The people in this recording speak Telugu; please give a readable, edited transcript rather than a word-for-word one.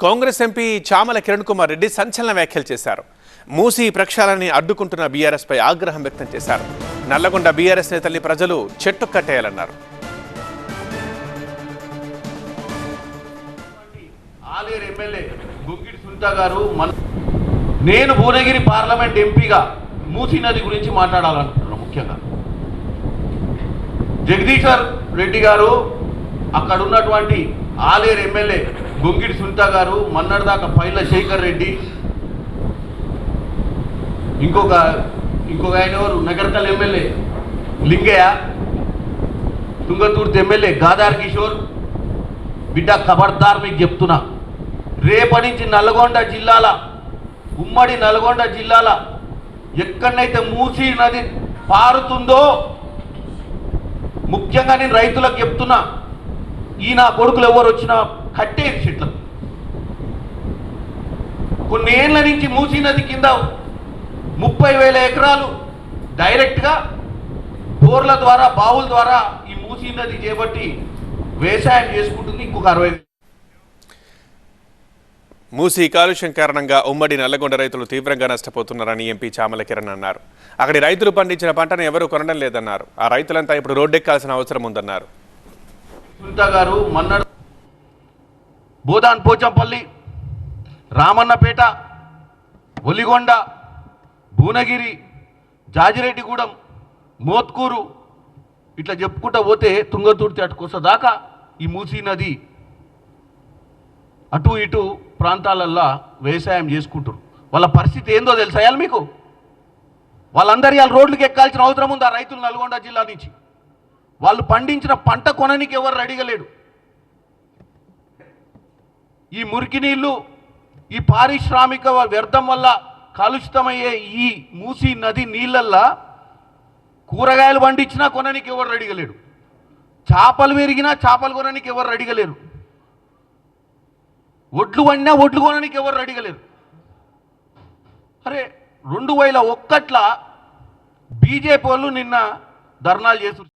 కాంగ్రెస్ ఎంపీ చామల కిరణ్ కుమార్ రెడ్డి సంచలన వ్యాఖ్యలు చేశారు. మూసీ ప్రక్షాళనని అడ్డుకుంటున్న బీఆర్ఎస్ పై ఆగ్రహం వ్యక్తం చేశారు. నల్లగొండ బీఆర్ఎస్ నేతల్ని ప్రజలు చెట్టు కట్టేయాలన్నారు. ఆలేరు ఎమ్మెల్యే గుంగిడి సునీత గారు నేను భువనగిరి పార్లమెంట్ ఎంపీగా మూసీ నది గురించి మాట్లాడాలనుకుంటున్నాను. ముఖ్యంగా జగదీశ్వర్ రెడ్డి గారు అక్కడ ఉన్నటువంటి ఆలేరు ఎమ్మెల్యే గుంగిడి సునీత గారు మన్నడదాకా పైల శేఖర్ రెడ్డి ఇంకొక ఆయన ఎవరు నగరకల్ ఎమ్మెల్యే లింగయ్య తుంగతుర్తి ఎమ్మెల్యే గాదార్ కిషోర్ బిడ్డ ఖబర్దార్ మీకు చెప్తున్నా రేపటి నుంచి నల్గొండ జిల్లాల ఉమ్మడి నల్గొండ జిల్లాల ఎక్కడైతే మూసీ నది పారుతుందో ముఖ్యంగా నేను రైతులకు చెప్తున్నా ఈ నా కొడుకులు ఎవరు వచ్చినా కట్టేది చెట్లు. కొన్ని ఏళ్ల నుంచి మూసీ నది కింద 30,000 ఎకరాలు డైరెక్ట్గా బోర్ల ద్వారా బావుల ద్వారా ఈ మూసీ నది చేపట్టి వ్యవసాయం చేసుకుంటుంది. ఇంకొక 60,000 మూసీ కాలుష్యం కారణంగా ఉమ్మడి నల్లగొండ రైతులు తీవ్రంగా నష్టపోతున్నారని ఎంపీ చామల కిరణ్ అన్నారు. అక్కడి రైతులు పండించిన పంటను ఎవరూ కొనడం లేదన్నారు. ఆ రైతులంతా ఇప్పుడు రోడ్డెక్కాల్సిన అవసరం ఉందన్నారు. సునీత గారు మన్నడ బోదాన్ పోచంపల్లి రామన్నపేట ఒలిగొండ భువనగిరి జాజిరెడ్డిగూడెం మోత్కూరు ఇట్లా చెప్పుకుంటూ పోతే తుంగతుర్తి అటుకొస్త దాకా ఈ మూసీ నది అటు ఇటు ప్రాంతాలల్లో వ్యవసాయం చేసుకుంటారు. వాళ్ళ పరిస్థితి ఏందో తెలుసా మీకు? వాళ్ళందరూ వాళ్ళ రోడ్లకు ఎక్కాల్సిన అవసరం ఉంది. ఆ రైతులు నల్గొండ జిల్లా నుంచి వాళ్ళు పండించిన పంట కొననికి ఎవరు రెడీగా లేడు. ఈ మురికి నీళ్లు ఈ పారిశ్రామిక వ్యర్థం వల్ల కలుషితమయ్యే ఈ మూసీ నది నీళ్ళల్లా కూరగాయలు పండించినా కొననికి ఎవరు రెడీగా లేడు. చేపలు పెరిగినా చేపలు కొననికి ఎవరు రెడీగా లేరు. ఒడ్లు వండినా ఒడ్లు కొనడానికి ఎవరు రెడీగా లేరు. అరే 2001 బీజేపీ వాళ్ళు నిన్న ధర్నాలు చేస్తున్నారు.